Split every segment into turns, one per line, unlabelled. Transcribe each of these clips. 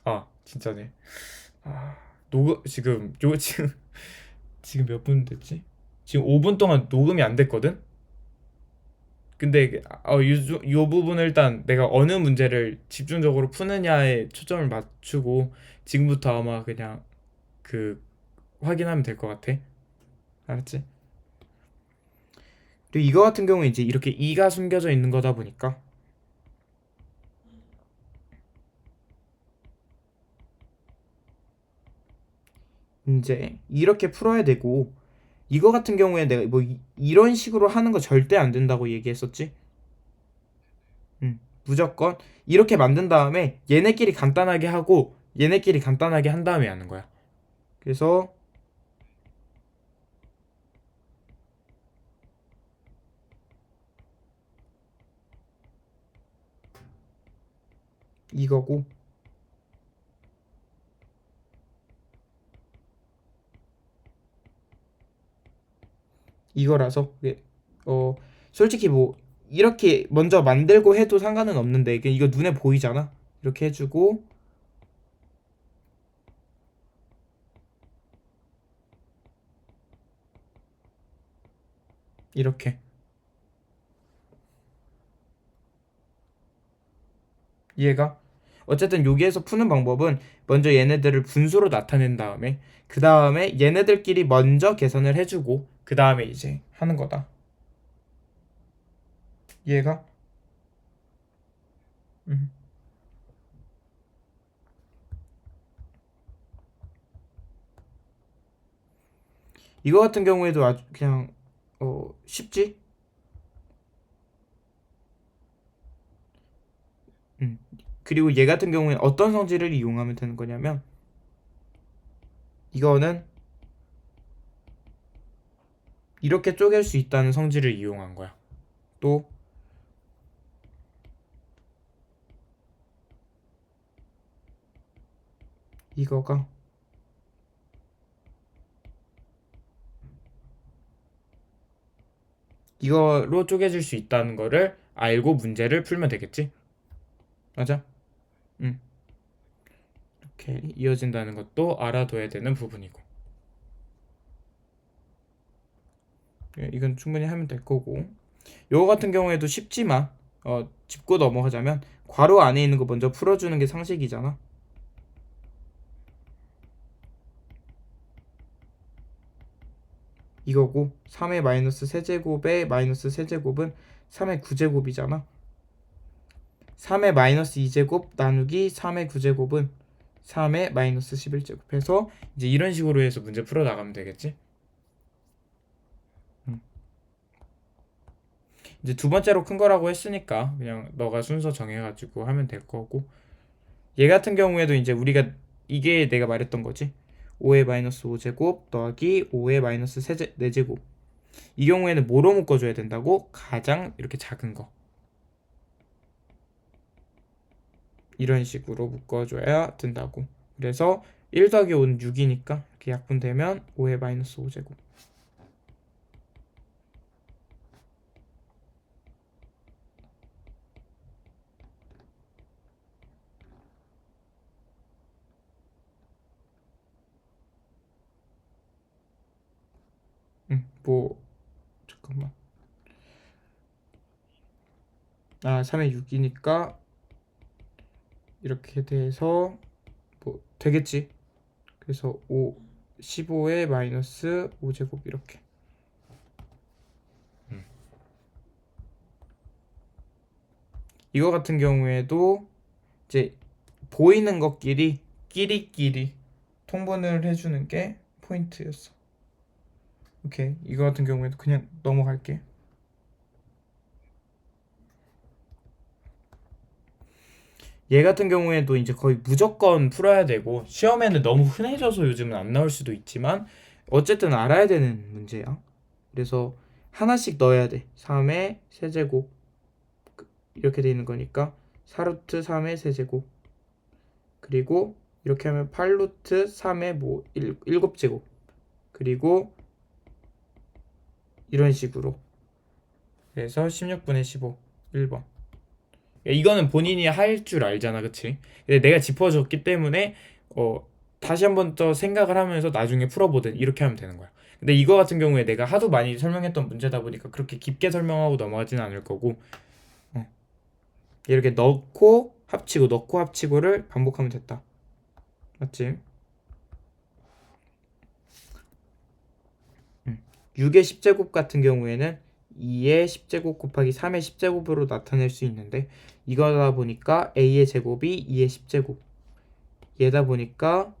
아, 진짜네. 아, 녹음 지금 몇 분 됐지? 지금 5분 동안 녹음이 안 됐거든? 근데 요 부분을 일단 내가 어느 문제를 집중적으로 푸느냐에 초점을 맞추고 지금부터 아마 그냥 그 확인하면 될 것 같아. 알았지? 그리고 이거 같은 경우에 이제 이렇게 이가 숨겨져 있는 거다 보니까 이제 이렇게 풀어야 되고, 이거 같은 경우에 내가 뭐 이런 식으로 하는 거 절대 안 된다고 얘기했었지? 무조건 이렇게 만든 다음에 얘네끼리 간단하게 하고 얘네끼리 간단하게 한 다음에 하는 거야. 그래서 이거고, 이거라서 어 솔직히 뭐 이렇게 먼저 만들고 해도 상관은 없는데 이거 눈에 보이잖아. 이렇게 해주고, 이렇게 이해가? 어쨌든 여기에서 푸는 방법은 먼저 얘네들을 분수로 나타낸 다음에 그 다음에 얘네들끼리 먼저 계산을 해주고 그 다음에 이제 하는 거다. 이해가? 음. 이거 같은 경우에도 아주 그냥 쉽지? 음. 그리고 얘 같은 경우에 어떤 성질을 이용하면 되는 거냐면, 이거는 이렇게 쪼갤 수 있다는 성질을 이용한 거야. 또 이거가 이거로 쪼개질 수 있다는 거를 알고 문제를 풀면 되겠지? 맞아? 응. 이렇게 이어진다는 것도 알아둬야 되는 부분이고. 예, 이건 충분히 하면 될 거고. 요거 같은 경우에도 쉽지만 짚고 넘어가자면 괄호 안에 있는 거 먼저 풀어주는 게 상식이잖아. 이거고 3의 마이너스 세제곱의 마이너스 세제곱은 3의 9제곱이잖아. 3의 마이너스 2제곱 나누기 3의 9제곱은 3의 마이너스 11제곱 해서 이제 이런 식으로 해서 문제 풀어 나가면 되겠지. 음. 이제 두 번째로 큰 거라고 했으니까 그냥 너가 순서 정해가지고 하면 될 거고, 얘 같은 경우에도 이제 우리가 이게 내가 말했던 거지. 5의 마이너스 5제곱 더하기 5의 마이너스 4제곱. 이 경우에는 뭐로 묶어줘야 된다고? 가장 이렇게 작은 거, 이런 식으로 묶어줘야 된다고. 그래서 1 더하기 5는 6이니까 이렇게 약분되면 5의 마이너스 5제곱. 뭐 잠깐만. 3의 6이니까 이렇게 돼서 뭐 되겠지. 그래서 15의 마이너스 5제곱 이렇게. 이거 같은 경우에도 이제 보이는 것끼리 끼리끼리 통분을 해주는 게 포인트였어. 오케이. 이거 같은 경우에도 그냥 넘어갈게. 얘 같은 경우에도 이제 거의 무조건 풀어야 되고 시험에는 너무 흔해져서 요즘은 안 나올 수도 있지만 어쨌든 알아야 되는 문제야. 그래서 하나씩 넣어야 돼. 3의 세제곱 이렇게 돼 있는 거니까 4루트 3의 세제곱, 그리고 이렇게 하면 8루트 3의 뭐 7제곱, 그리고 이런 식으로. 그래서 16분의 15 1번. 이거는 본인이 할 줄 알잖아, 그치? 근데 내가 짚어줬기 때문에 다시 한번 더 생각을 하면서 나중에 풀어보든 이렇게 하면 되는 거야. 근데 이거 같은 경우에 내가 하도 많이 설명했던 문제다 보니까 그렇게 깊게 설명하고 넘어가진 않을 거고 어, 이렇게 넣고 합치고를 반복하면 됐다. 맞지? 6의 10제곱 같은 경우에는 2의 10제곱 곱하기 3의 10제곱으로 나타낼 수 있는데 이거다 보니까 a의 제곱이 2의 10제곱 얘다 보니까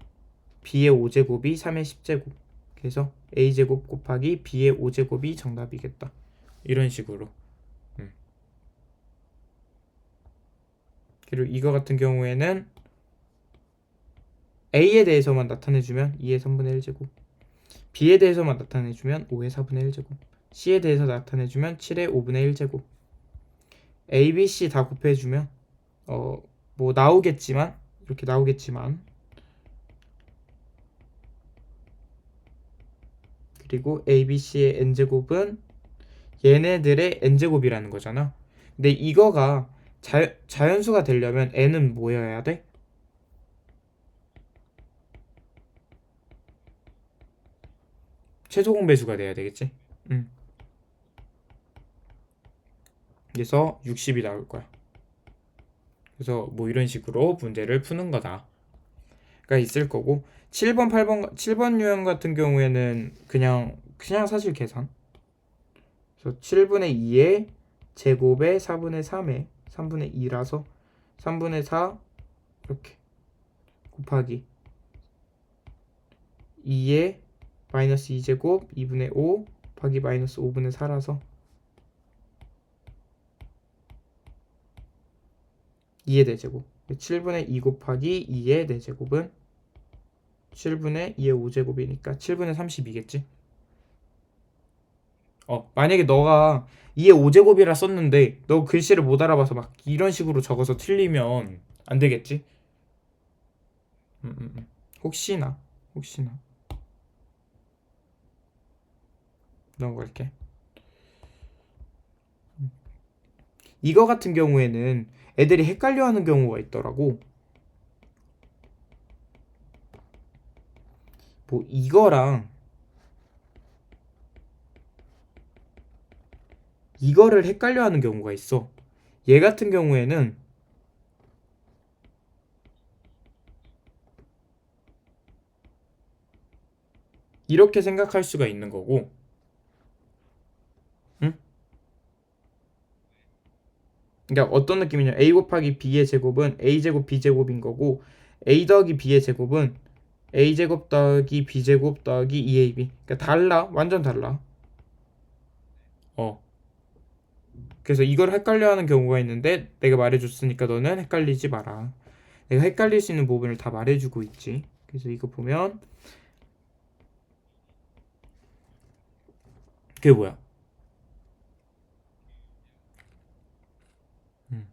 b의 5제곱이 3의 10제곱 그래서 a제곱 곱하기 b의 5제곱이 정답이겠다. 이런 식으로. 음. 그리고 이거 같은 경우에는 a에 대해서만 나타내주면 2의 3분의 1제곱 b에 대해서만 나타내주면 5의 4분의 1제곱 c에 대해서 나타내주면 7의 5분의 1제곱 a, b, c 다 곱해주면 뭐 나오겠지만 이렇게 나오겠지만 그리고 a, b, c의 n제곱은 얘네들의 n제곱이라는 거잖아. 근데 이거가 자연수가 되려면 n은 뭐여야 돼? 최소 공배수가 돼야 되겠지? 응. 그래서 60이 나올 거야. 그래서 뭐 이런 식으로 문제를 푸는 거다가 있을 거고 7번 유형 같은 경우에는 그냥 사실 계산. 그래서 7분의 2의 제곱에 4분의 3에 3분의 2라서 3분의 4 이렇게 곱하기 2의 마이너스 2제곱 2분의 5 곱하기 마이너스 5분의 4라서 2의 대제곱 7분의 2 곱하기 2의 대제곱은 7분의 2의 5제곱이니까 7분의 32겠지. 만약에 너가 2의 5제곱이라 썼는데 너 글씨를 못 알아봐서 막 이런 식으로 적어서 틀리면 안 되겠지? 혹시나 넘어갈게. 이거 같은 경우에는 애들이 헷갈려하는 경우가 있더라고. 뭐 이거를 헷갈려하는 경우가 있어. 얘 같은 경우에는 이렇게 생각할 수가 있는 거고, 응? 그러니까 어떤 느낌이냐? a 곱하기 b의 제곱은 a 제곱 b 제곱인 거고, a 더하기 b의 제곱은 a 제곱 더하기 b 제곱 더하기 2ab. 그러니까 달라, 완전 달라. 어. 그래서 이걸 헷갈려하는 경우가 있는데 내가 말해줬으니까 너는 헷갈리지 마라. 내가 헷갈릴 수 있는 부분을 다 말해주고 있지. 그래서 이거 보면 그게 뭐야? 음,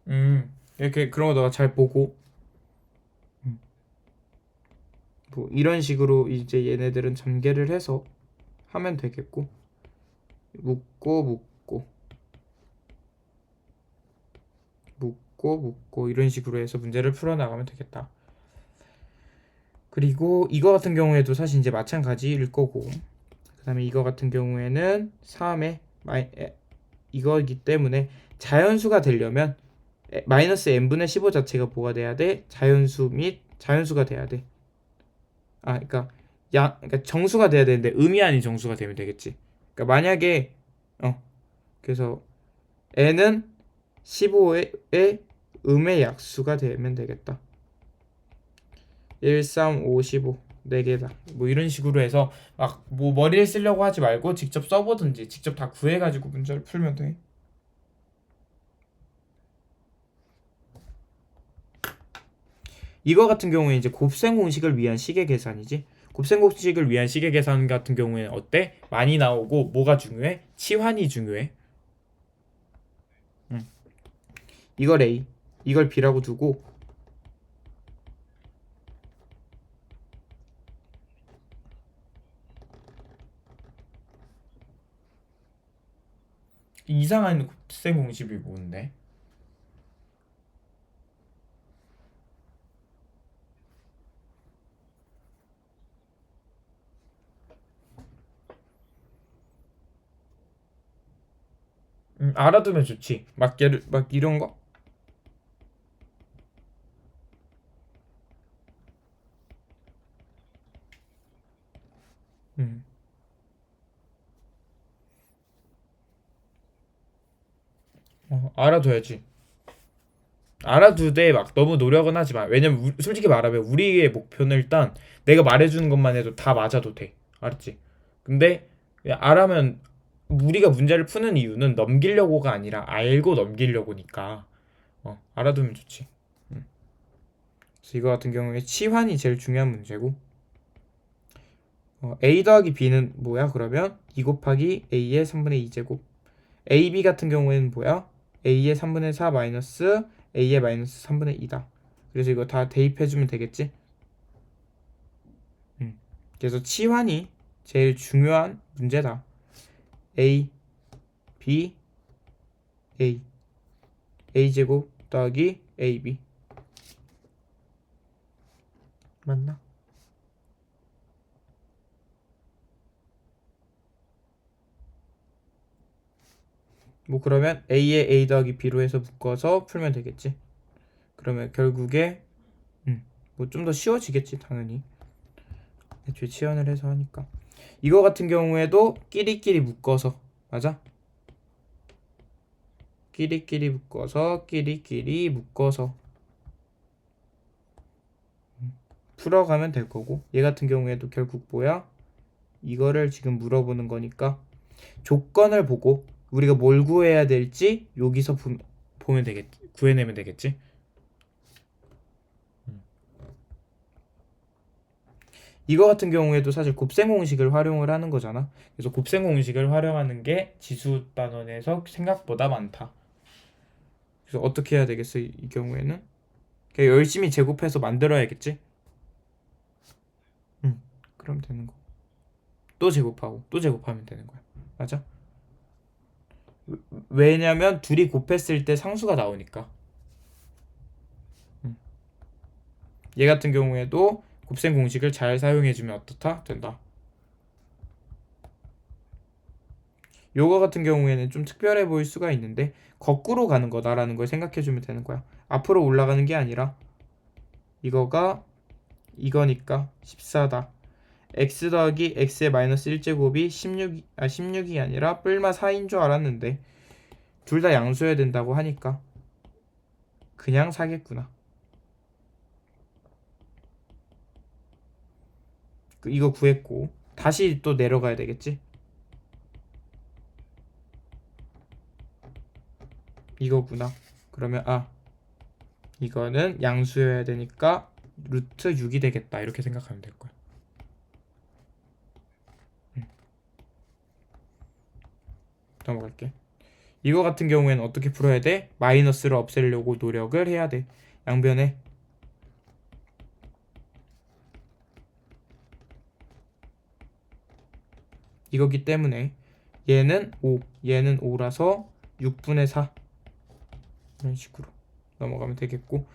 음, 이렇게 그런 거 너가 잘 보고 음, 뭐 이런 식으로 이제 얘네들은 전개를 해서 하면 되겠고 묶고 묶고 이런 식으로 해서 문제를 풀어나가면 되겠다. 그리고 이거 같은 경우에도 사실 이제 마찬가지일 거고 그 다음에 이거 같은 경우에는 3의 이거이기 때문에 자연수가 되려면 마이너스 n분의 15 자체가 뭐가 돼야 돼? 자연수 및 자연수가 돼야 돼. 그러니까 그러니까 정수가 돼야 되는데 음이 아닌 정수가 되면 되겠지. 그러니까 만약에 그래서 n은 15의 음의 약수가 되면 되겠다. 1, 3, 5, 15 4개다. 뭐 이런 식으로 해서 막 뭐 머리를 쓰려고 하지 말고 직접 써보든지 직접 다 구해가지고 문제를 풀면 돼. 이거 같은 경우에 이제 곱셈 공식을 위한 시계 계산이지. 곱셈 공식을 위한 시계 계산 같은 경우에는 어때? 많이 나오고 뭐가 중요해? 치환이 중요해. 응. 이걸 A, 이걸 B라고 두고 이상한 곱셈 공식이 뭔데? 알아두면 좋지. 막 이런 거? 음. 알아둬야지. 알아두되 막 너무 노력은 하지 마. 왜냐면 솔직히 말하면 우리의 목표는 일단 내가 말해주는 것만 해도 다 맞아도 돼. 알았지? 근데 알아면 우리가 문제를 푸는 이유는 넘기려고가 아니라 알고 넘기려고니까 알아두면 좋지. 음. 그래서 이거 같은 경우에 치환이 제일 중요한 문제고 a 더하기 b는 뭐야? 그러면 2 곱하기 a의 3분의 2제곱. ab 같은 경우에는 뭐야? a의 3분의 4 마이너스 a의 마이너스 3분의 2다. 그래서 이거 다 대입해주면 되겠지? 그래서 치환이 제일 중요한 문제다. a, b, a, a제곱 더하기 ab. 맞나? 뭐 그러면 a에 a 더하기 b로 해서 묶어서 풀면 되겠지. 그러면 결국에 뭐 좀 더 쉬워지겠지 당연히. 애초에 치환을 해서 하니까. 이거 같은 경우에도 끼리끼리 묶어서 맞아? 끼리끼리 묶어서 끼리끼리 묶어서 풀어가면 될 거고 얘 같은 경우에도 결국 뭐야? 이거를 지금 물어보는 거니까 조건을 보고 우리가 뭘 구해야 될지 여기서 보면 되겠지. 구해내면 되겠지. 이거 같은 경우에도 사실 곱셈 공식을 활용을 하는 거잖아. 그래서 곱셈 공식을 활용하는 게 지수 단원에서 생각보다 많다. 그래서 어떻게 해야 되겠어? 이 경우에는 그냥 열심히 제곱해서 만들어야겠지. 그럼 되는 거. 또 제곱하고 또 제곱하면 되는 거야. 맞아? 왜냐면 둘이 곱했을 때 상수가 나오니까. 얘 같은 경우에도 곱셈 공식을 잘 사용해주면 어떻다? 된다. 요거 같은 경우에는 좀 특별해 보일 수가 있는데 거꾸로 가는 거다라는 걸 생각해주면 되는 거야. 앞으로 올라가는 게 아니라 이거가 이거니까 14다. x 더하기 x의 마이너스 1제곱이 16이 아니라 뿔마 4인 줄 알았는데 둘 다 양수여야 된다고 하니까 그냥 사겠구나. 이거 구했고 다시 또 내려가야 되겠지? 이거구나. 그러면 이거는 양수여야 되니까 루트 6이 되겠다. 이렇게 생각하면 될 거야. 넘어갈게. 이거 같은 경우에는 어떻게 풀어야 돼? 마이너스를 없애려고 노력을 해야 돼. 양변에 이거기 때문에 얘는 5, 얘는 5라서 6분의 4 이런 식으로 넘어가면 되겠고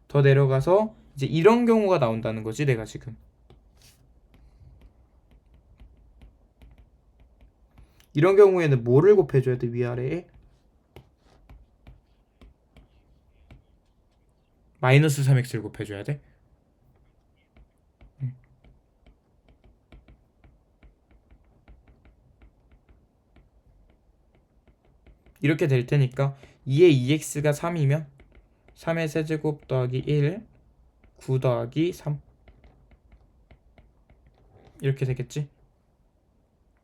더 내려가서 이제 이런 경우가 나온다는 거지 내가 지금 이런 경우에는 뭐를 곱해줘야 돼 위아래에? 마이너스 3x를 곱해줘야 돼? 이렇게 될 테니까 2의 2x가 3이면 3의 세제곱 더하기 1 9 더하기 3 이렇게 되겠지?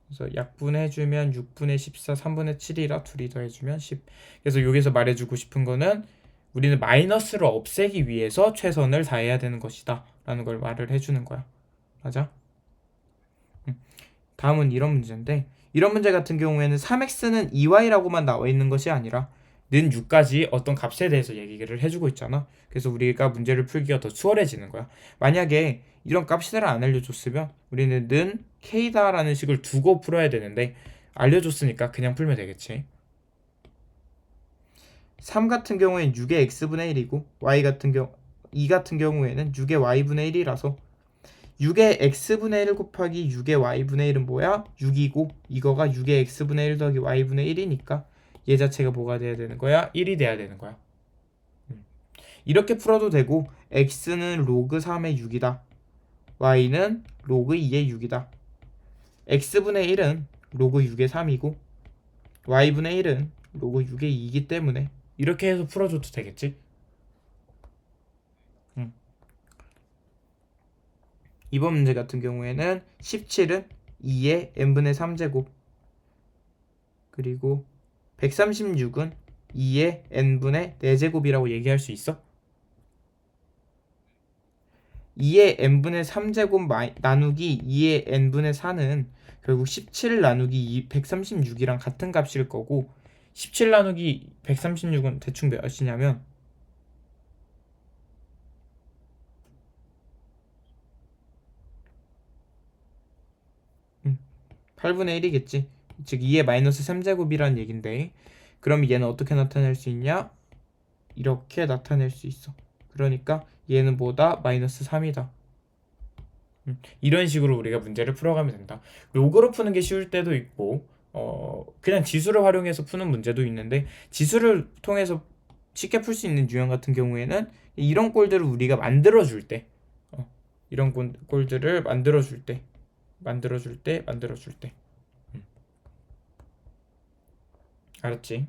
그래서 약분해주면 6분의 14 3분의 7이라 둘이 더해주면 10 그래서 여기서 말해주고 싶은 거는 우리는 마이너스를 없애기 위해서 최선을 다해야 되는 것이다 라는 걸 말을 해주는 거야. 맞아? 다음은 이런 문제인데 이런 문제 같은 경우에는 3x는 2y라고만 나와 있는 것이 아니라 는 6까지 어떤 값에 대해서 얘기를 해주고 있잖아. 그래서 우리가 문제를 풀기가 더 수월해지는 거야. 만약에 이런 값들을 안 알려줬으면 우리는 는 k다라는 식을 두고 풀어야 되는데 알려줬으니까 그냥 풀면 되겠지. 3 같은 경우에는 6의 x분의 1이고 y 같은 경우 2 같은 경우에는 6의 y분의 1이라서 6의 x분의 1 곱하기 6의 y분의 1은 뭐야? 6이고 이거가 6의 x분의 1 더하기 y분의 1이니까 얘 자체가 뭐가 돼야 되는 거야? 1이 돼야 되는 거야. 이렇게 풀어도 되고 x는 로그 3의 6이다. y는 로그 2의 6이다. x분의 1은 로그 6의 3이고 y분의 1은 로그 6의 2이기 때문에 이렇게 해서 풀어줘도 되겠지? 이번 문제 같은 경우에는 17은 2의 n분의 3제곱 그리고 136은 2의 n분의 4제곱이라고 얘기할 수 있어? 2의 n분의 3제곱 나누기 2의 n분의 4는 결국 17 나누기 136이랑 같은 값일 거고 17 나누기 136은 대충 몇이냐면 8분의 1이겠지. 즉 2의 마이너스 3제곱이라는 얘긴데 그럼 얘는 어떻게 나타낼 수 있냐? 이렇게 나타낼 수 있어. 그러니까 얘는 뭐다? 마이너스 3이다. 이런 식으로 우리가 문제를 풀어가면 된다. 로그로 푸는 게 쉬울 때도 있고 그냥 지수를 활용해서 푸는 문제도 있는데 지수를 통해서 쉽게 풀 수 있는 유형 같은 경우에는 이런 꼴들을 우리가 만들어줄 때 이런 꼴들을 만들어줄 때 알았지?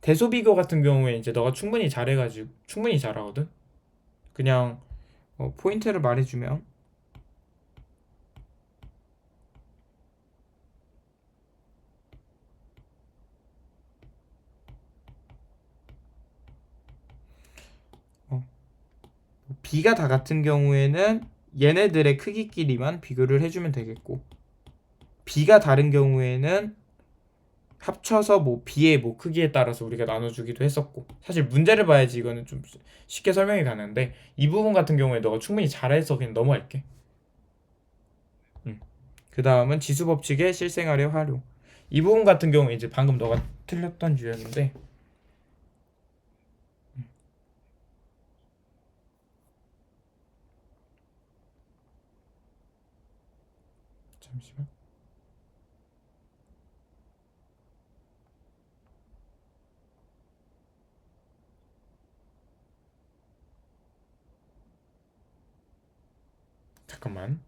대소비교 같은 경우에 이제 너가 충분히 잘해가지고 충분히 잘하거든. 그냥 포인트를 말해주면 B가 다 같은 경우에는 얘네들의 크기끼리만 비교를 해주면 되겠고 B가 다른 경우에는 합쳐서 뭐 B의 뭐 크기에 따라서 우리가 나눠주기도 했었고 사실 문제를 봐야지 이거는 좀 쉽게 설명이 가는데 이 부분 같은 경우에 너가 충분히 잘해서 그냥 넘어갈게. 그 다음은 지수법칙의 실생활의 활용. 이 부분 같은 경우에 이제 방금 너가 틀렸던 유형인데 잠시만. 잠깐만.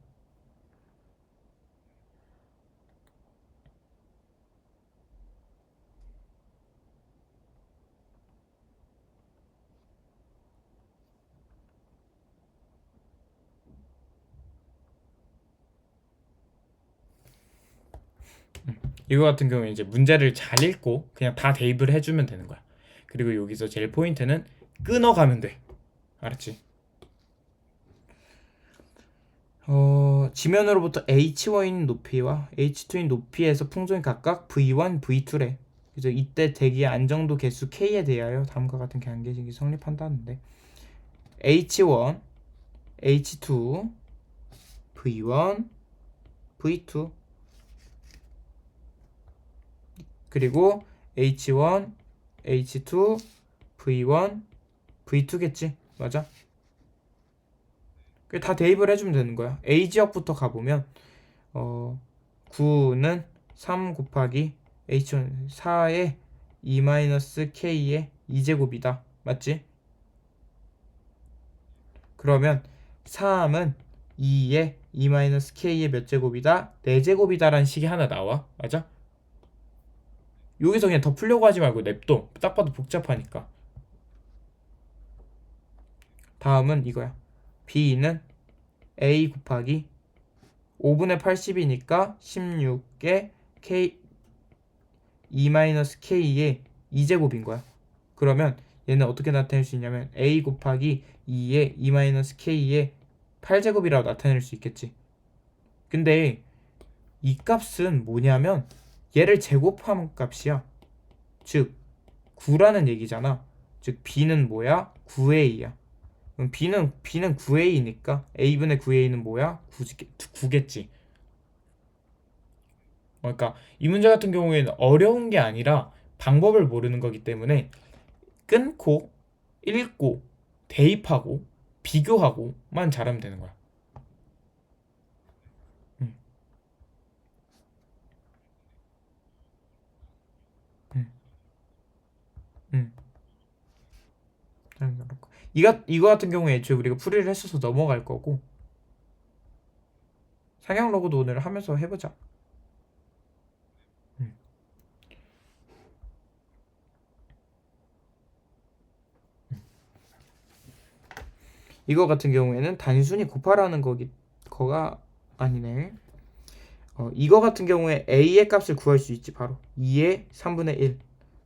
이거 같은 경우에 이제 문제를 잘 읽고 그냥 다 대입을 해주면 되는 거야. 그리고 여기서 제일 포인트는 끊어가면 돼. 알았지? 지면으로부터 H1인 높이와 H2인 높이에서 풍속이 각각 V1, V2래. 그래서 이때 대기의 안정도 개수 K에 대하여 다음과 같은 관계식이 성립한다는데 H1, H2, V1, V2 그리고 H1, H2, V1, V2겠지? 맞아? 다 대입을 해주면 되는 거야. A 지역부터 가보면 9는 3 곱하기 H1 4의 2-K의 2제곱이다. 맞지? 그러면 3은 2의 2-K의 몇 제곱이다? 4제곱이다 라는 식이 하나 나와. 맞아? 여기서 그냥 더 풀려고 하지 말고 냅둬. 딱 봐도 복잡하니까. 다음은 이거야. B는 A 곱하기 5분의 80이니까 16의 K 2-K의 2제곱인 거야. 그러면 얘는 어떻게 나타낼 수 있냐면 A 곱하기 2의 2-K의 8제곱이라고 나타낼 수 있겠지. 근데 이 값은 뭐냐면 얘를 제곱한 값이야. 즉 9라는 얘기잖아. 즉 B는 뭐야? 9A야. 그럼 B는 9A니까 A분의 9A는 뭐야? 9겠지. 그러니까 이 문제 같은 경우에는 어려운 게 아니라 방법을 모르는 거기 때문에 끊고 읽고 대입하고 비교하고만 잘하면 되는 거야. 응, 응, 응. 이거 같은 경우에 애초에 우리가 풀이를 했어서 넘어갈 거고 상향 로그도 오늘 하면서 해보자. 응. 이거 같은 경우에는 단순히 곱하라는 거가 아니네. 이거 같은 경우에 A의 값을 구할 수 있지. 바로 2의 3분의 1,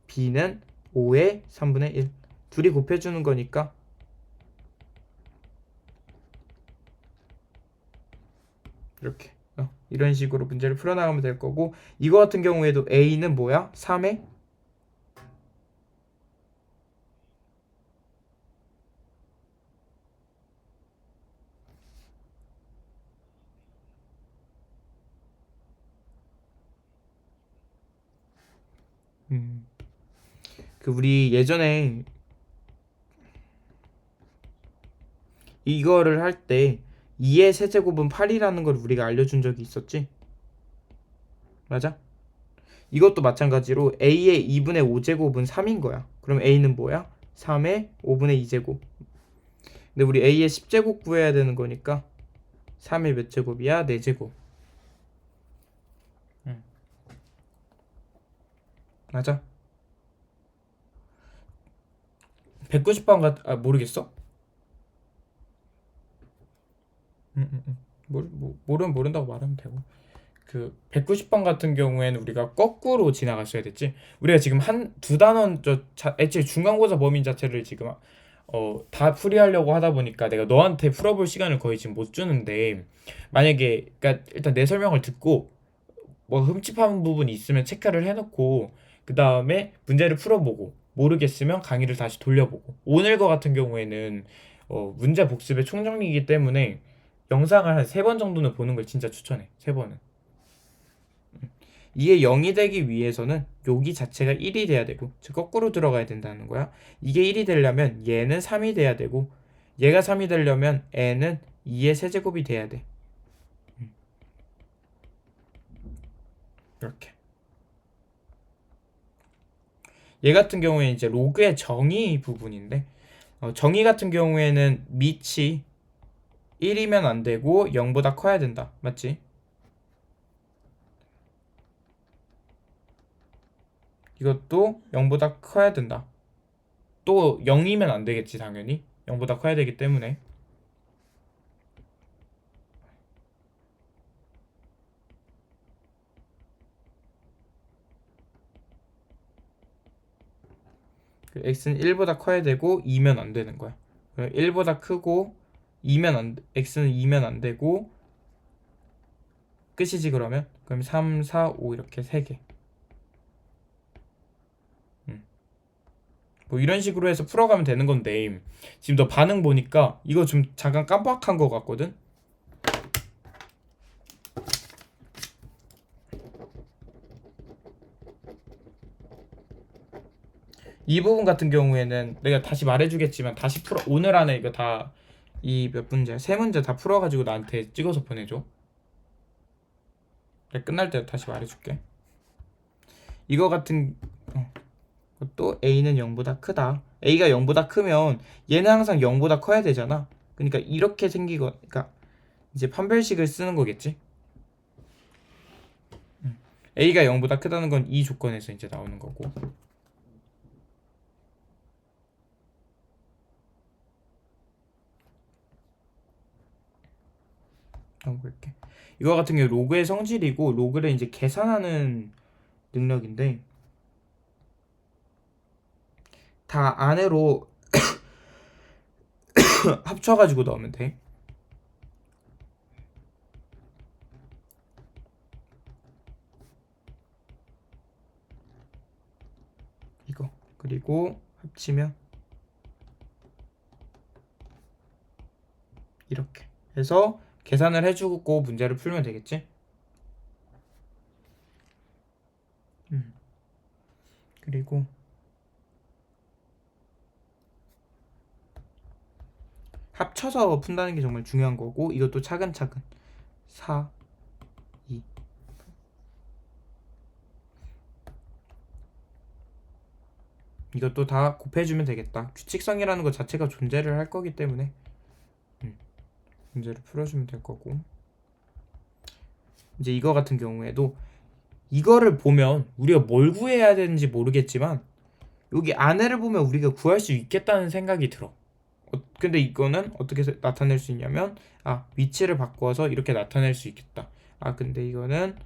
B는 5의 3분의 1. 둘이 곱해주는 거니까 이렇게 이런 식으로 문제를 풀어나가면 될 거고, 이거 같은 경우에도 A는 뭐야? 3의 음, 우리 예전에 이거를 할 때 2의 세제곱은 8이라는 걸 우리가 알려준 적이 있었지? 맞아? 이것도 마찬가지로 A의 2분의 5제곱은 3인 거야. 그럼 A는 뭐야? 3의 5분의 2제곱. 근데 우리 A의 10제곱 구해야 되는 거니까 3의 몇 제곱이야? 4제곱. 응. 맞아. 190번 모르겠어? 모르면 모른다고 말하면 되고. 190번 같은 경우에는 우리가 거꾸로 지나갔어야 됐지. 우리가 지금 두 단원 애초에 중간고사 범위 자체를 지금 다 풀이하려고 하다 보니까 내가 너한테 풀어볼 시간을 거의 지금 못 주는데, 만약에 그러니까 일단 내 설명을 듣고 뭐 흠집한 부분이 있으면 체크를 해놓고 그 다음에 문제를 풀어보고 모르겠으면 강의를 다시 돌려보고. 오늘 거 같은 경우에는 문제 복습의 총정리이기 때문에 영상을 한 3번 정도는 보는 걸 진짜 추천해. 3번은. 이게 0이 되기 위해서는 여기 자체가 1이 돼야 되고, 즉 거꾸로 들어가야 된다는 거야. 이게 1이 되려면 얘는 3이 돼야 되고, 얘가 3이 되려면 n은 2의 세제곱이 돼야 돼. 이렇게. 얘 같은 경우에 이제 로그의 정의 부분인데, 정의 같은 경우에는 밑이 1이면 안 되고 0보다 커야 된다. 맞지? 이것도 0보다 커야 된다. 또 0이면 안 되겠지, 당연히. 0보다 커야 되기 때문에. x는 1보다 커야 되고 2면 안 되는 거야. 1보다 크고 x는 2면 안 되고 끝이지. 그럼 3, 4, 5 이렇게 3개. 뭐 이런 식으로 해서 풀어가면 되는 건데, 지금 너 반응 보니까 이거 좀 잠깐 깜빡한 거 같거든? 이 부분 같은 경우에는 내가 다시 말해주겠지만 다시 풀어. 오늘 안에 이거 다, 이 몇 문제? 3문제 다 풀어가지고 나한테 찍어서 보내줘. 그래, 끝날 때 다시 말해줄게. 이거 같은 또 A는 0보다 크다. A가 0보다 크면 얘는 항상 0보다 커야 되잖아. 그러니까 이렇게 그러니까 이제 판별식을 쓰는 거겠지. A가 0보다 크다는 건 이 조건에서 이제 나오는 거고. 한번 볼게. 이거 같은 경우 로그의 성질이고, 로그를 이제 계산하는 능력인데 다 안으로 합쳐가지고 넣으면 돼. 이거 그리고 합치면 이렇게 해서 계산을 해주고 문제를 풀면 되겠지. 그리고 아니고 합쳐서 푼다는 게 정말 중요한 거고, 이것도 차근차근 4, 2. 이것도 다 곱해주면 되겠다. 규칙성이라는 것 자체가 존재를 할 거기 때문에 문제를 풀어주면 될 거고, 이제 이거 같은 경우에도 이거를 보면 우리가 뭘 구해야 되는지 모르겠지만 여기 안에를 보면 우리가 구할 수 있겠다는 생각이 들어. 근데 이거는 어떻게 나타낼 수 있냐면, 위치를 바꿔서 이렇게 나타낼 수 있겠다. 근데 이거는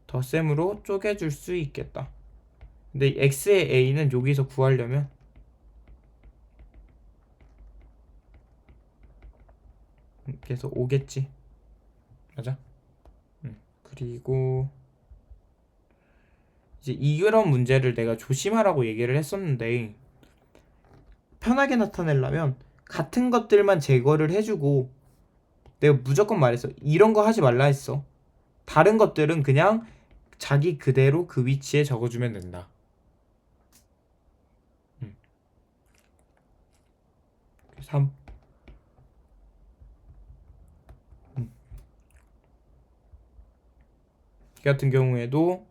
덧셈으로 쪼개줄 수 있겠다. 근데 x의 a는 여기서 구하려면 그래서 5겠지. 맞아? 그리고 이제 이런 문제를 내가 조심하라고 얘기를 했었는데, 편하게 나타내려면 같은 것들만 제거를 해주고, 내가 무조건 말했어. 이런 거 하지 말라 했어. 다른 것들은 그냥 자기 그대로 그 위치에 적어주면 된다. 3. 이 같은 경우에도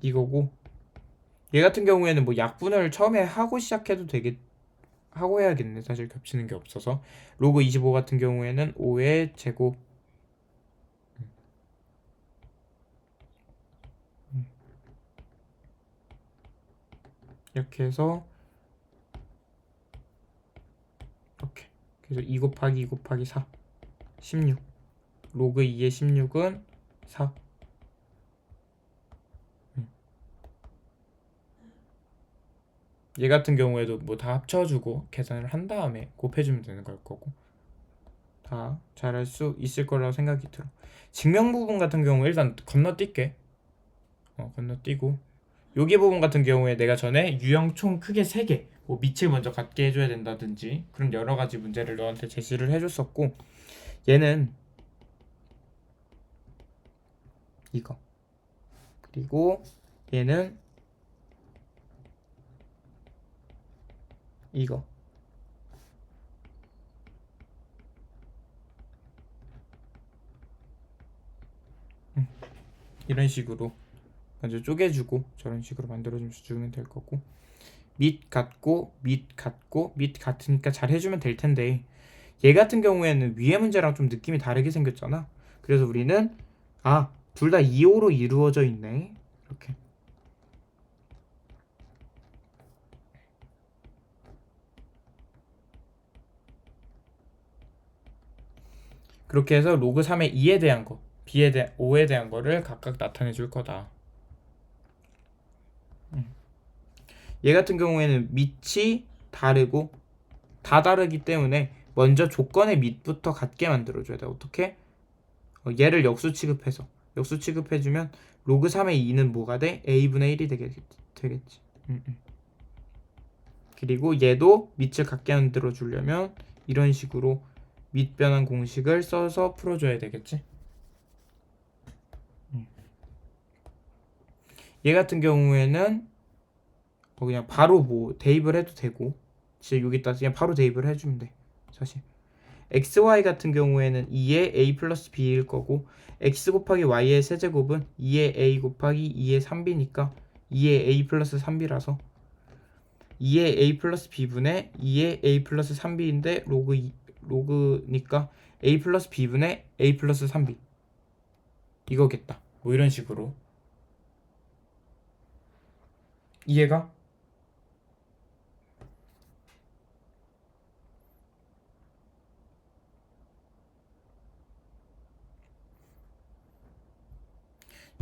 이거고, 얘 같은 경우에는 뭐 약분을 처음에 하고 시작해도 하고 해야겠네. 사실 겹치는 게 없어서. 로그 25 같은 경우에는 5의 제곱 이렇게 해서 이렇게, 그래서 2 곱하기 2 곱하기 4 16. 로그 2의 16은 4. 얘 같은 경우에도 뭐 다 합쳐주고 계산을 한 다음에 곱해주면 되는 걸 거고, 다 잘할 수 있을 거라고 생각이 들어. 증명 부분 같은 경우 일단 건너뛸게. 건너뛰고, 여기 부분 같은 경우에 내가 전에 유형 총 크게 3개, 뭐 밑을 먼저 갖게 해줘야 된다든지 그런 여러 가지 문제를 너한테 제시를 해줬었고, 얘는 이거, 그리고 얘는 이거. 이런 식으로 먼저 쪼개주고 저런 식으로 만들어주면 될 거고, 밑 같고 밑 같고 밑 같으니까 잘 해주면 될 텐데, 얘 같은 경우에는 위에 문제랑 좀 느낌이 다르게 생겼잖아. 그래서 우리는 둘 다 2호로 이루어져 있네. 이렇게. 그렇게 해서 로그 3의 2에 대한 거, b에 대한 5에 대한 거를 각각 나타내 줄 거다. 얘 같은 경우에는 밑이 다르고 다 다르기 때문에 먼저 조건의 밑부터 같게 만들어줘야 돼. 어떻게? 얘를 역수 취급해주면 로그 3의 2는 뭐가 돼? a분의 1이 되겠지. 그리고 얘도 밑을 같게 만들어 주려면 이런 식으로 밑 변환 공식을 써서 풀어줘야 되겠지. 얘 같은 경우에는 그냥 바로 뭐 대입을 해도 되고, 진짜 여기다 그냥 바로 대입을 해주면 돼. 사실 xy 같은 경우에는 2의 a 플러스 b일 거고, x 곱하기 y의 세제곱은 2의 a 곱하기 2의 3b니까 2의 a 플러스 3b라서 2의 a 플러스 b분의 2의 a 플러스 3b인데 로그니까 a 플러스 b분의 a 플러스 3b 이거겠다. 뭐 이런 식으로. 이해가?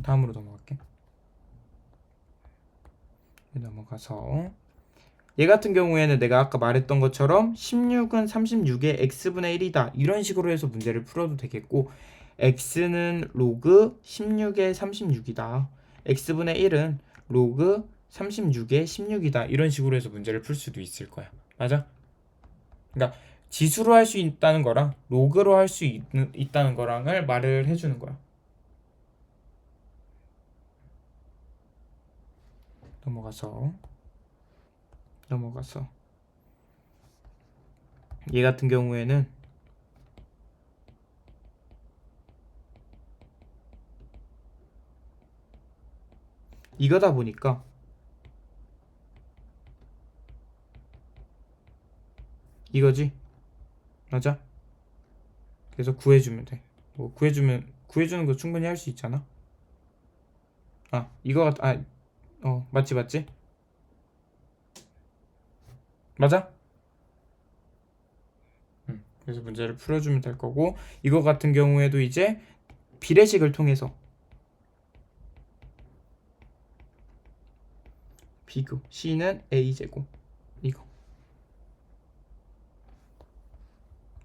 다음으로 넘어갈게. 넘어가서 얘 같은 경우에는 내가 아까 말했던 것처럼 16은 36의 x분의 1이다. 이런 식으로 해서 문제를 풀어도 되겠고, x는 로그 16의 36이다. x분의 1은 로그 36의 16이다. 이런 식으로 해서 문제를 풀 수도 있을 거야. 맞아? 그러니까 지수로 할 수 있다는 거랑 로그로 할 수 있다는 거랑을 말을 해주는 거야. 넘어가서 얘 같은 경우에는 이거다 보니까 이거지? 맞아? 그래서 구해주면 돼. 뭐 구해주는 거 충분히 할 수 있잖아. 아 이거 맞지 맞아? 그래서 문제를 풀어주면 될 거고, 이거 같은 경우에도 이제 비례식을 통해서 비교 C는 A제곱 이거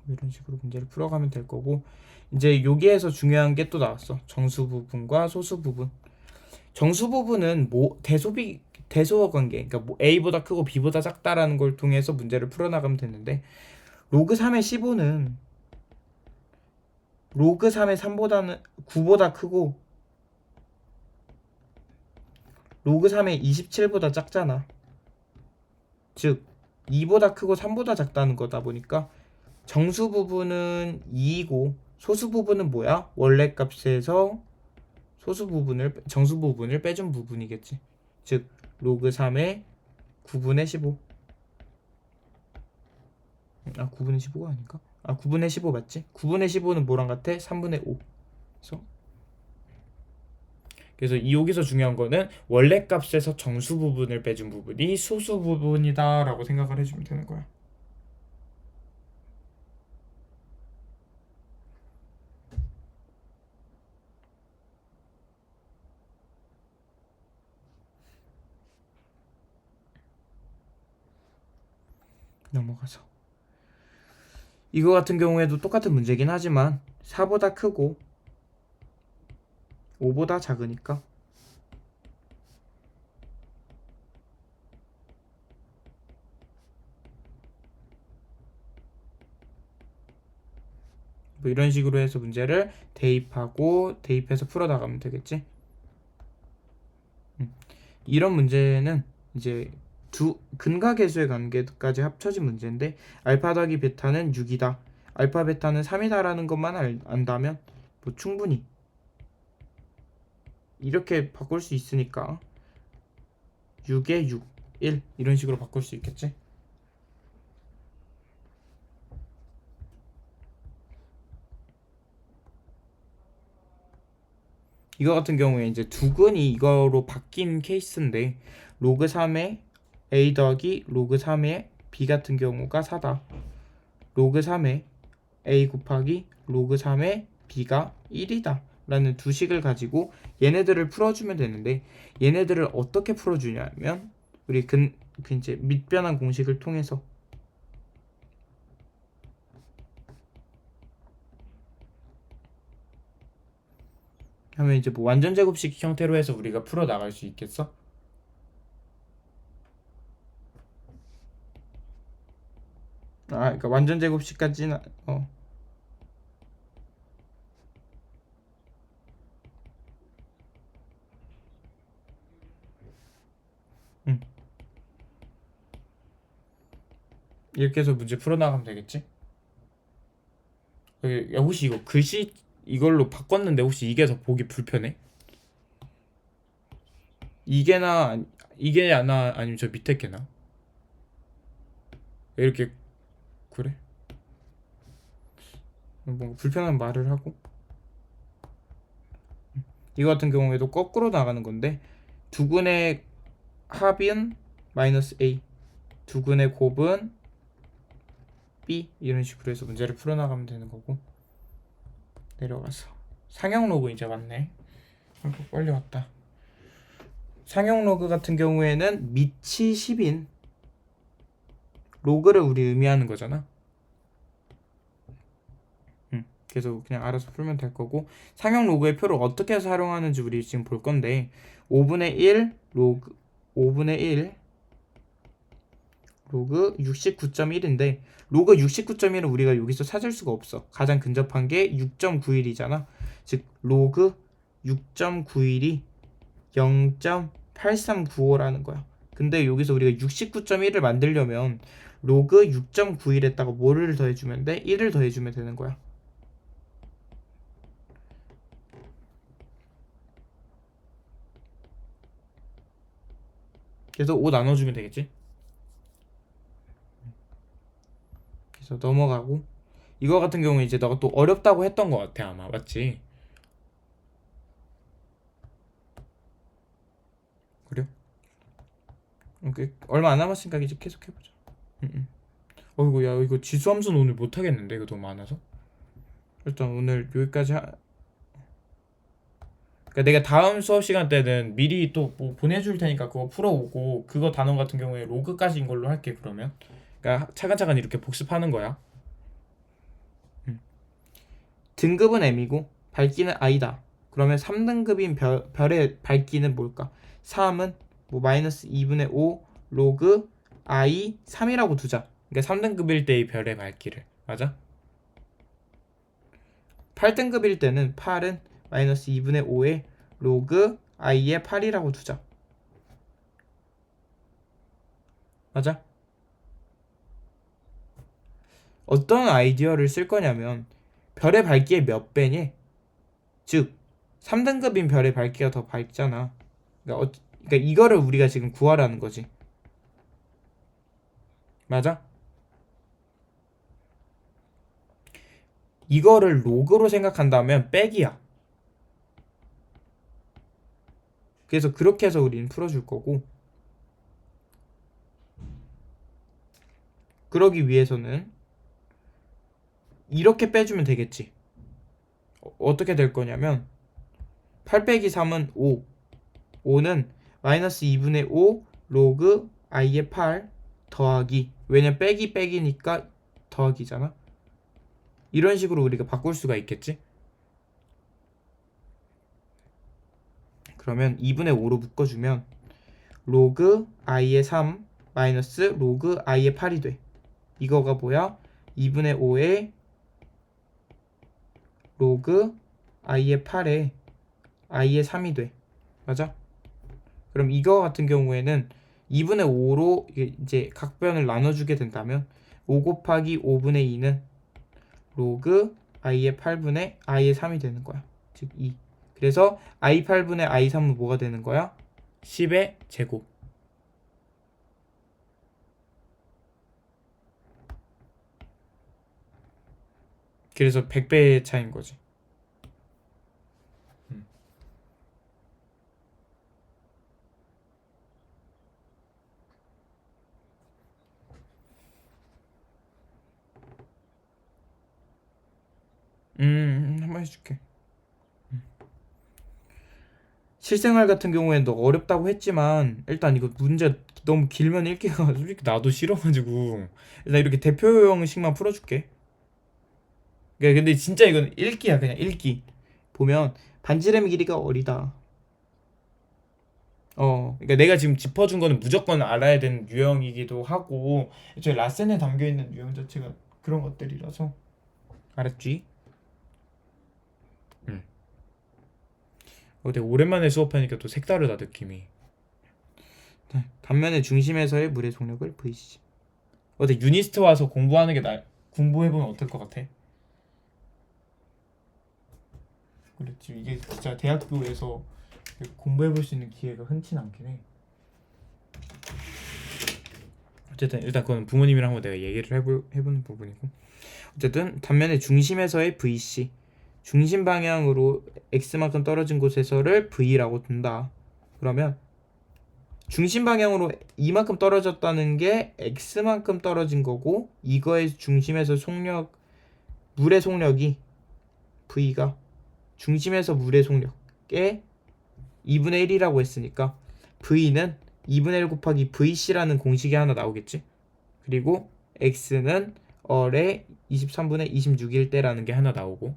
이런 식으로 문제를 풀어가면 될 거고, 이제 여기에서 중요한 게 또 나왔어. 정수 부분과 소수 부분. 정수 부분은 뭐 대소어 관계, 그러니까 뭐 A보다 크고 B보다 작다라는 걸 통해서 문제를 풀어나가면 되는데, 로그 3의 15는 로그 3의 3보다는 9보다 크고 로그 3의 27보다 작잖아. 즉 2보다 크고 3보다 작다는 거다 보니까 정수 부분은 2이고 소수 부분은 뭐야? 원래 값에서 정수 부분을 빼준 부분이겠지. 즉 로그 3의 9분의 15. 9분의 15가 아닌가? 9분의 15 맞지? 9분의 15는 뭐랑 같아? 3분의 5. 그래서 여기서 중요한 거는 원래 값에서 정수 부분을 빼준 부분이 소수 부분이다 라고 생각을 해주면 되는 거야. 넘어가서 이거 같은 경우에도 똑같은 문제긴 하지만 4보다 크고 5보다 작으니까 뭐 이런 식으로 해서 문제를 대입해서 풀어나가면 되겠지. 이런 문제는 이제 두 근각계수의 관계까지 합쳐진 문제인데, 알파 더하기 베타는 6이다, 알파 베타는 3이다라는 것만 안다면 뭐 충분히 이렇게 바꿀 수 있으니까 6에 6, 1 이런 식으로 바꿀 수 있겠지. 이거 같은 경우에 이제 두근이 이거로 바뀐 케이스인데, 로그 3의 a 더하기 로그 3의 b 같은 경우가 4다. 로그 3의 a 곱하기 로그 3의 b가 1이다 라는 두 식을 가지고 얘네들을 풀어주면 되는데, 얘네들을 어떻게 풀어주냐면 우리 이제 밑변환 공식을 통해서 하면 이제 뭐 완전 제곱식 형태로 해서 우리가 풀어 나갈 수 있겠어? 그러니까 완전 제곱식까지는 응. 이렇게 해서 문제 풀어 나가면 되겠지? 야, 혹시 이거 글씨 이걸로 바꿨는데 혹시 이게 더 보기 불편해? 이게 나 아니면 저 밑에 게 나? 이렇게 그래? 뭔가 불편한 말을 하고, 이거 같은 경우에도 거꾸로 나가는 건데, 두근의 합은 마이너스 a, 두근의 곱은 b 이런 식으로 해서 문제를 풀어나가면 되는 거고. 내려가서 상형 로그 이제 왔네. 빨리 왔다. 상형 로그 같은 경우에는 밑이 10인 로그를 우리 의미하는 거잖아. 그래서 그냥 알아서 풀면 될 거고, 상형 로그의 표를 어떻게 해서 활용하는지 우리 지금 볼 건데, 5분의 1 로그 5분의 1 로그 69.1인데 로그 69.1은 우리가 여기서 찾을 수가 없어. 가장 근접한 게 6.91이잖아. 즉 로그 6.91이 0.8395라는 거야. 근데 여기서 우리가 69.1을 만들려면 로그 6.91에다가 뭐를 더해주면 돼? 1을 더해주면 되는 거야. 그래서 5 나눠주면 되겠지? 그래서 넘어가고 이거 같은 경우는 이제 너가 또 어렵다고 했던 것 같아 아마. 맞지? 그래? 오케이. 얼마 안 남았으니까 이제 계속 해보자. 어이구 야 이거 지수함수는 오늘 못하겠는데 이거 너무 많아서. 일단 오늘 여기까지 그러니까 내가 다음 수업 시간 때는 미리 또 뭐 보내줄 테니까 그거 풀어오고 그거 단원 같은 경우에 로그까지인 걸로 할게 그러면. 그러니까 차근차근 이렇게 복습하는 거야. 등급은 M이고 밝기는 I다. 그러면 3등급인 별의 밝기는 뭘까? 3은 뭐 마이너스 2분의 5 로그 I 3이라고 두자. 그러니까 3등급일 때의 별의 밝기를. 맞아? 8등급일 때는 8은 마이너스 2분의 5의 로그 I의 8이라고 두자. 맞아? 어떤 아이디어를 쓸 거냐면 별의 밝기의 몇 배니? 즉 3등급인 별의 밝기가 더 밝잖아. 그러니까 이거를 우리가 지금 구하라는 거지. 맞아? 이거를 로그로 생각한다면 빼기야. 그래서 그렇게 해서 우리는 풀어줄 거고, 그러기 위해서는 이렇게 빼주면 되겠지. 어떻게 될 거냐면 8 빼기 3은 5, 5는 마이너스 2분의 5 로그 i의 8 더하기, 왜냐면 빼기 빼기니까 더하기잖아. 이런 식으로 우리가 바꿀 수가 있겠지. 그러면 2분의 5로 묶어주면 로그 i의 3 마이너스 로그 i의 8이 돼. 이거가 뭐야? 2분의 5의 로그 i의 8에 i의 3이 돼. 맞아? 그럼 이거 같은 경우에는 2분의 5로 이제 각변을 나눠주게 된다면 5 곱하기 5분의 2는 로그 i의 8분의 i의 3이 되는 거야. 즉 2. 그래서 i 8분의 i 3은 뭐가 되는 거야? 10의 제곱. 그래서 100배의 차이인 거지. 한번 해줄게. 실생활 같은 경우에는 너 어렵다고 했지만 일단 이거 문제 너무 길면 읽기가 솔직히 나도 싫어가지고 일단 이렇게 대표 형식만 풀어줄게. 그러니까 근데 진짜 이건 읽기야. 그냥 읽기. 보면 반지름 길이가 어리다. 그러니까 내가 지금 짚어준 거는 무조건 알아야 되는 유형이기도 하고 애초에 라센에 담겨 있는 유형 자체가 그런 것들이라서. 알았지? 응. 되게 오랜만에 수업하니까 또 색다르다 느낌이. 네, 단면의 중심에서의 물의 속력을 Vc. 유니스트 와서 공부하는 게 공부해보면 어떨 것 같아? 그렇지. 이게 진짜 대학교에서 공부해볼 수 있는 기회가 흔치 않긴 해. 어쨌든 일단 그건 부모님이랑 한번 내가 얘기를 해보는 부분이고, 어쨌든 단면의 중심에서의 VC, 중심 방향으로 x만큼 떨어진 곳에서를 V라고 둔다. 그러면 중심 방향으로 이만큼 떨어졌다는 게 x만큼 떨어진 거고, 이거의 중심에서 물의 속력이 V가 중심에서 물의 속력의 2분의 1이라고 했으니까 V는 2분의 1 곱하기 VC라는 공식이 하나 나오겠지. 그리고 X는 얼의 23분의 26일 때라는 게 하나 나오고,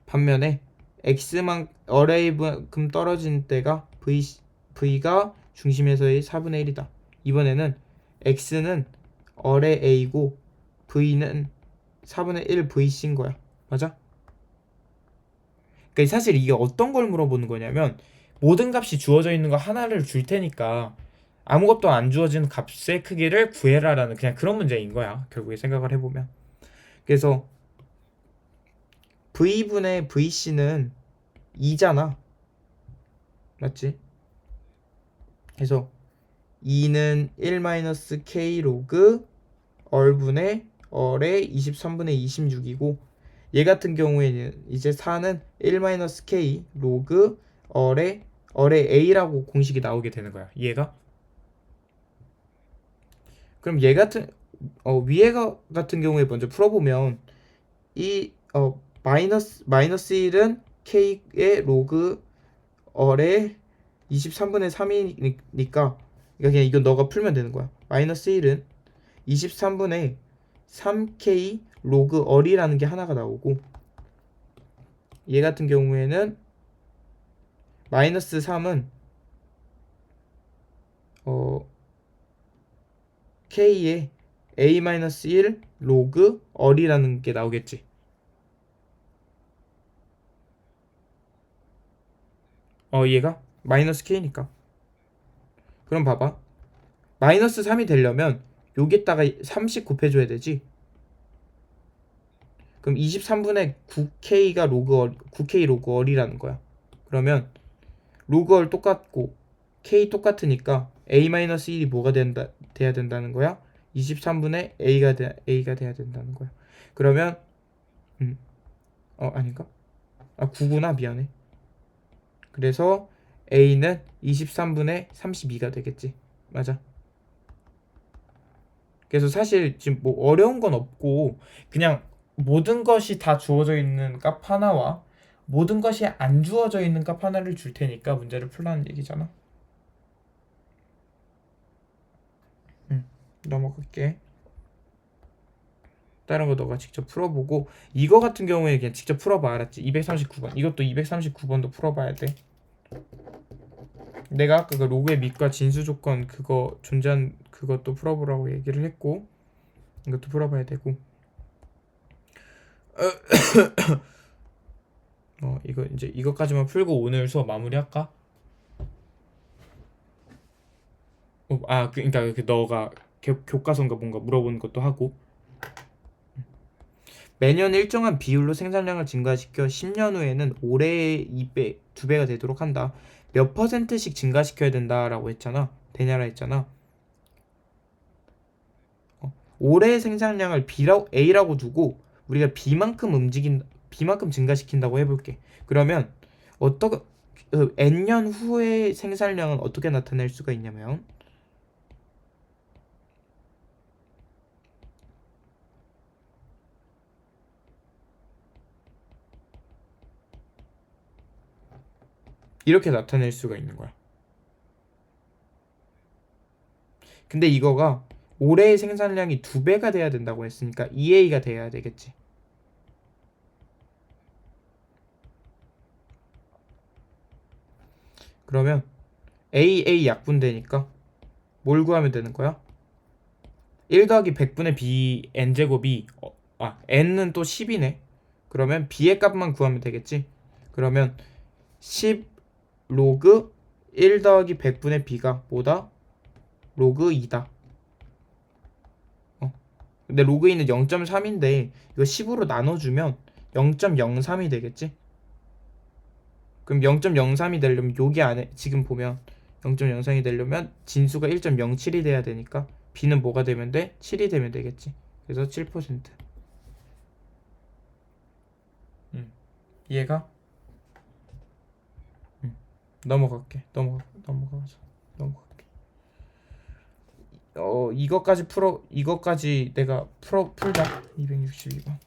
반면에 X만 얼의만큼 떨어진 때가 V가 중심에서의 4분의 1이다. 이번에는 x는 어의 a고 v는 4분의 1 vc인 거야. 맞아? 그러니까 사실 이게 어떤 걸 물어보는 거냐면 모든 값이 주어져 있는 거 하나를 줄 테니까 아무것도 안 주어진 값의 크기를 구해라라는 그냥 그런 문제인 거야. 결국에 생각을 해보면. 그래서 v분의 vc는 2잖아. 맞지? 그래서 2는 1-k 로그 얼분의 얼의 23분의 26이고 얘 같은 경우에는 이제 4는 1-k 로그 얼의 a라고 공식이 나오게 되는 거야. 이해가? 그럼 얘 같은 위에 같은 경우에 먼저 풀어보면 이 마이너스 1은 k의 로그 얼의 23분의 3이니까 그냥 이건 너가 풀면 되는 거야. 마이너스 1은 23분의 3k 로그 얼이라는 게 하나가 나오고 얘 같은 경우에는 마이너스 3은 k의 a-1 로그 얼이라는 게 나오겠지. 얘가 마이너스 k니까. 그럼 봐봐. 마이너스 3이 되려면 여기다가 30 곱해줘야 되지. 그럼 23분의 9k가 로그 얼, 9k 로그 얼이라는 거야. 그러면 로그 얼 똑같고 k 똑같으니까 a-1이 뭐가 돼야 된다는 거야? 23분의 a가 돼야 된다는 거야. 그러면 아닌가? 9구나. 미안해. 그래서 a는 23분의 32가 되겠지. 맞아. 그래서 사실 지금 뭐 어려운 건 없고 그냥 모든 것이 다 주어져 있는 값 하나와 모든 것이 안 주어져 있는 값 하나를 줄 테니까 문제를 풀라는 얘기잖아. 넘어갈게. 다른 거 너가 직접 풀어보고 이거 같은 경우에 그냥 직접 풀어봐. 알았지? 239번 이것도 239번도 풀어봐야 돼. 내가 아까 그 로그의 밑과 진수 조건 그거 존재한 그것도 풀어보라고 얘기를 했고 이것도 풀어봐야 되고 이거 이제 이것까지만 풀고 오늘 수업 마무리할까? 그러니까 그 너가 교과서인가 뭔가 물어보는 것도 하고 매년 일정한 비율로 생산량을 증가시켜 10년 후에는 올해의 2배, 2배가 되도록 한다. 몇 퍼센트씩 증가시켜야 된다라고 했잖아. 되냐라 했잖아. 올해의 생산량을 A라고 두고 우리가 B만큼 증가시킨다고 해볼게. 그러면 어떻게 N년 후의 생산량은 어떻게 나타낼 수가 있냐면 이렇게 나타낼 수가 있는 거야. 근데 이거가 올해의 생산량이 2배가 돼야 된다고 했으니까 2A가 돼야 되겠지. 그러면 A 약분되니까 뭘 구하면 되는 거야? 1 더하기 100분의 B n제곱이 n은 또 10이네. 그러면 b의 값만 구하면 되겠지. 그러면 10 로그 1 더하기 100분의 b가 뭐다? 로그 2다. 근데 로그 2는 0.3인데 이거 10으로 나눠주면 0.03이 되겠지. 그럼 0.03이 되려면 여기 안에 지금 보면 0.03이 되려면 진수가 1.07이 돼야 되니까 b는 뭐가 되면 돼? 7이 되면 되겠지. 그래서 7%. 이해가? 넘어갈게. 넘어가자. 넘어갈게. 이것까지 내가 풀자. 262번.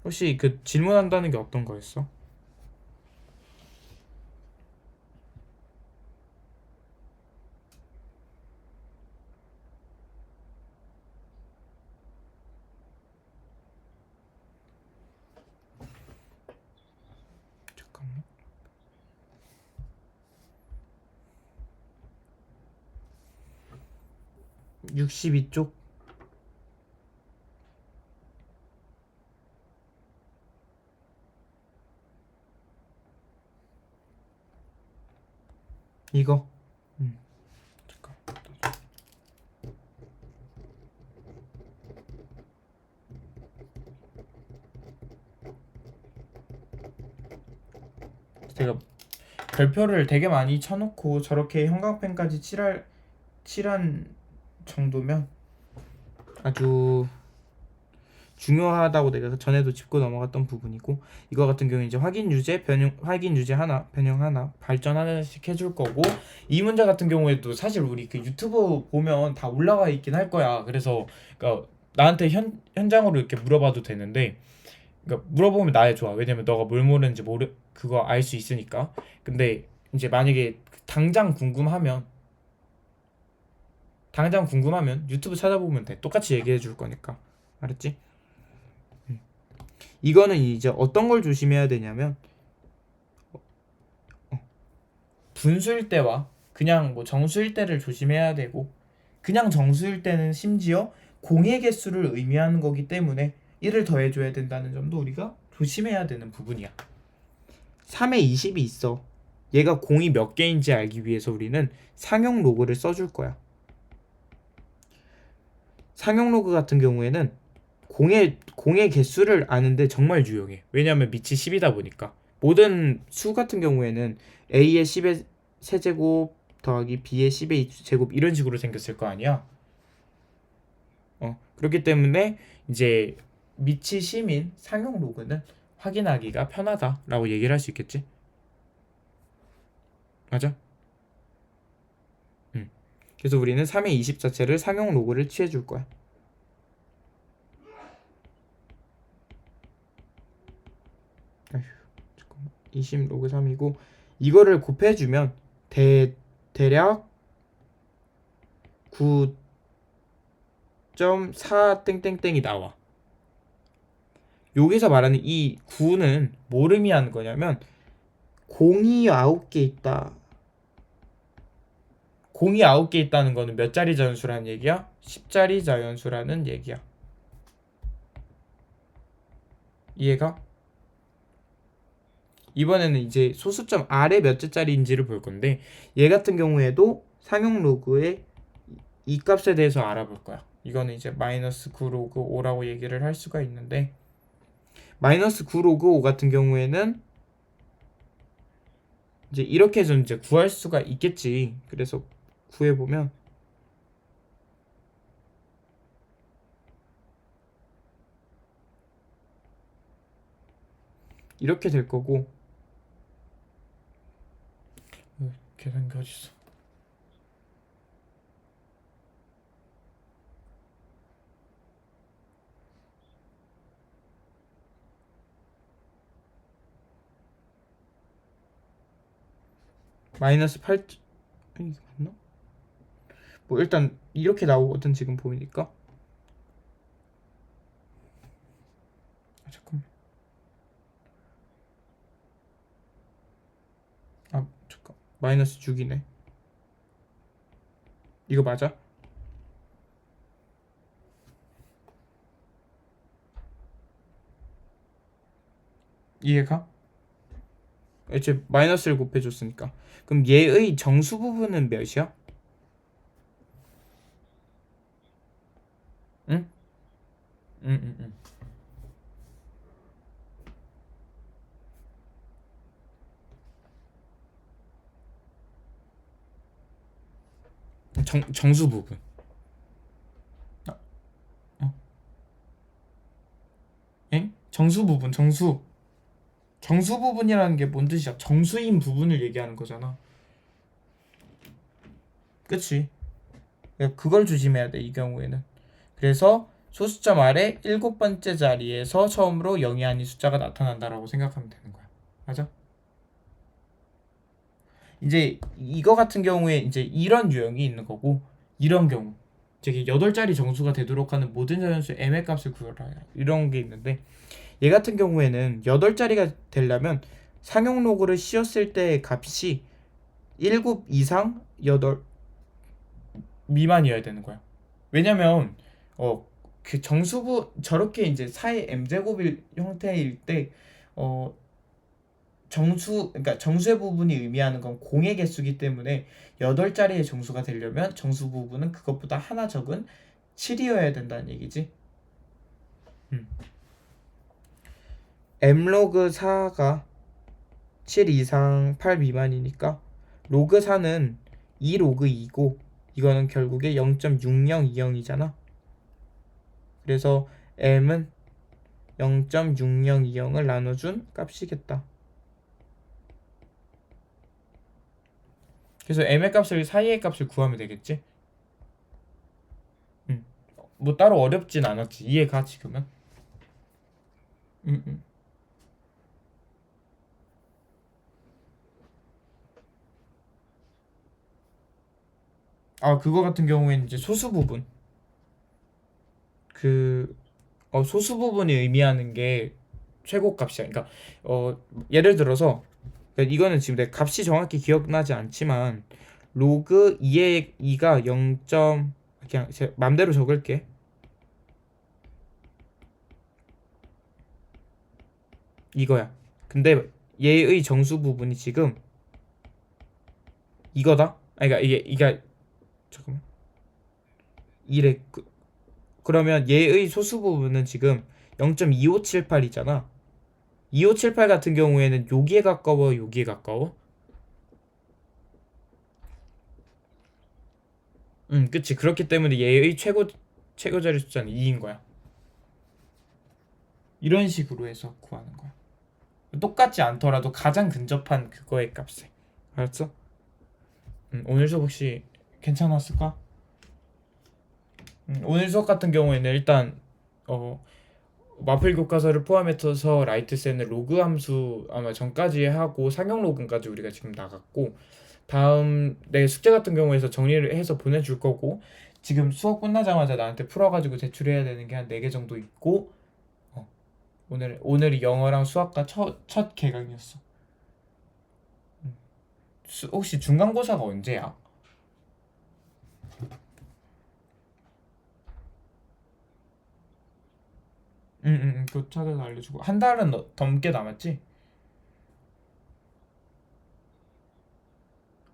혹시 그 질문한다는 게 어떤 거였어? 잠깐만. 62쪽. 이거. 잠깐. 제가 별표를 되게 많이 쳐놓고 저렇게 형광펜까지 칠한 정도면 아주 중요하다고 내가 전에도 짚고 넘어갔던 부분이고, 이거 같은 경우에 이제 확인 유제 하나, 변형 하나, 발전 하나씩 해줄 거고, 이 문제 같은 경우에도 사실 우리 그 유튜브 보면 다 올라가 있긴 할 거야. 그래서 그러니까 나한테 현장으로 이렇게 물어봐도 되는데, 그러니까 물어보면 나야 좋아. 왜냐면 너가 뭘 모르는지 그거 알 수 있으니까. 근데 이제 만약에 당장 궁금하면 유튜브 찾아보면 돼. 똑같이 얘기해 줄 거니까. 알았지? 이거는 이제 어떤 걸 조심해야 되냐면, 분수일 때와 그냥 뭐 정수일 때를 조심해야 되고, 그냥 정수일 때는 심지어 공의 개수를 의미하는 거기 때문에 1을 더해줘야 된다는 점도 우리가 조심해야 되는 부분이야. 3에 20이 있어. 얘가 공이 몇 개인지 알기 위해서 우리는 상용 로그를 써줄 거야. 상용 로그 같은 경우에는 공의 개수를 아는데 정말 유용해. 왜냐하면 밑이 10이다 보니까. 모든 수 같은 경우에는 a의 10의 세제곱 더하기 b의 10의 2제곱 이런 식으로 생겼을 거 아니야. 그렇기 때문에 이제 밑이 10인 상용 로그는 확인하기가 편하다라고 얘기를 할 수 있겠지. 맞아? 그래서 우리는 3의 20 자체를 상용 로그를 취해줄 거야. 아휴, 잠깐만. 20 로그 3이고 이거를 곱해주면 대략 9.4 땡땡땡이 나와. 여기서 말하는 이 9는 뭘 의미하는 거냐면 공이 9개 있다. 공이 9개 있다는 거는 몇 자리 자연수라는 얘기야? 10자리 자연수라는 얘기야. 이해가? 이번에는 이제 소수점 아래 몇 자리인지를 볼 건데, 얘 같은 경우에도 상용 로그의 이 값에 대해서 알아볼 거야. 이거는 이제 마이너스 9 로그 5라고 얘기를 할 수가 있는데, 마이너스 9 로그 5 같은 경우에는 이제 이렇게 해서 이제 구할 수가 있겠지. 그래서 구해보면 이렇게 될 거고, 계산기 어딨어? 마이너스 8, 이게 맞나? 뭐 일단 이렇게 나오거든 지금 보이니까. 잠깐만. 잠깐. 마이너스 6이네. 이거 맞아? 이해가? 이제 마이너스를 곱해줬으니까. 그럼 얘의 정수 부분은 몇이야? 응? 응. 정수 부분. 엥? 정수 부분, 정수 부분이라는 게 뭔 뜻이야? 정수인 부분을 얘기하는 거잖아. 그치? 그걸 조심해야 돼, 이 경우에는. 그래서 소수점 아래 7번째 자리에서 처음으로 0이 아닌 숫자가 나타난다라고 생각하면 되는 거야. 맞아? 이제 이거 같은 경우에 이제 이런 유형이 있는 거고, 이런 경우 이제 8자리 정수가 되도록 하는 모든 자연수 m의 값을 구하라, 이런 게 있는데, 얘 같은 경우에는 8자리가 되려면 상용 로그를 씌웠을 때의 값이 7 이상 8 미만이어야 되는 거야. 왜냐면 그 정수부 저렇게 이제 4의 m제곱일 형태일 때 그러니까 정수의 부분이 의미하는 건 공의 개수이기 때문에 8자리의 정수가 되려면 정수 부분은 그것보다 하나 적은 7이어야 된다는 얘기지. 음. m 로그 4가 7 이상 8 미만이니까 로그 4는 2 로그 2고 이거는 결국에 0.6020이잖아. 그래서 m은 0.6020을 나눠준 값이겠다. 그래서 m의 값을 사이의 값을 구하면 되겠지? 뭐 따로 어렵진 않았지. 이해가 지금은? 음, 음. 아, 그거 같은 경우에는 이제 소수 부분. 그, 소수 부분이 의미하는 게 최고값이야. 그러니까, 예를 들어서, 그러니까 이거는 지금 내 값이 정확히 기억나지 않지만, 로그 2의 2가 0. 그냥 제 맘대로 적을게. 이거야. 근데 얘의 정수 부분이 지금 이거다? 아니, 그러니까 이게, 잠깐만. 이래. 그러면 얘의 소수 부분은 지금 0.2578이잖아. 2578 같은 경우에는 여기에 가까워, 여기에 가까워? 그치. 그렇기 때문에 얘의 최고 자리 숫자는 2인 거야. 이런 식으로 해서 구하는 거야. 똑같지 않더라도 가장 근접한 그거의 값에. 알았어? 오늘 수업 혹시 괜찮았을까? 오늘 수업 같은 경우에는 일단 마플 교과서를 포함해서 라이트센을 로그 함수 아마 전까지 하고 상용 로그까지 우리가 지금 나갔고, 다음 내 숙제 같은 경우에서 정리를 해서 보내줄 거고, 지금 수업 끝나자마자 나한테 풀어가지고 제출해야 되는 게 한 4개 정도 있고, 어, 오늘이 영어랑 수학과 첫 개강이었어. 혹시 중간고사가 언제야? 그거 찾아서 알려주고. 한 달은 넘게 남았지?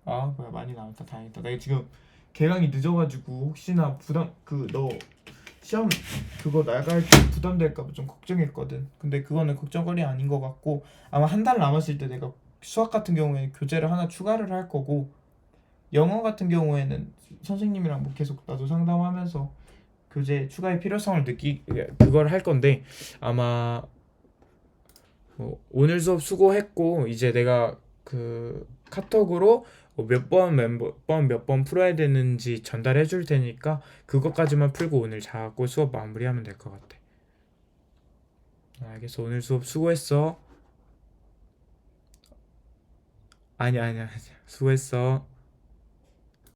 아, 뭐야, 많이 남았다. 다행이다. 내가 지금 개강이 늦어가지고 혹시나 너 시험 그거 나갈 때 부담될까봐 좀 걱정했거든. 근데 그거는 걱정거리 아닌 것 같고, 아마 한 달 남았을 때 내가 수학 같은 경우에 교재를 하나 추가를 할 거고, 영어 같은 경우에는 선생님이랑 뭐 계속 나도 상담하면서 교재 추가의 필요성을 그걸 할 건데, 아마 오늘 수업 수고했고, 이제 내가 그 카톡으로 몇 번 풀어야 되는지 전달해 줄 테니까 그것까지만 풀고 오늘 자고 수업 마무리하면 될 것 같아. 알겠어. 오늘 수업 수고했어. 아니야, 아니야. 수고했어.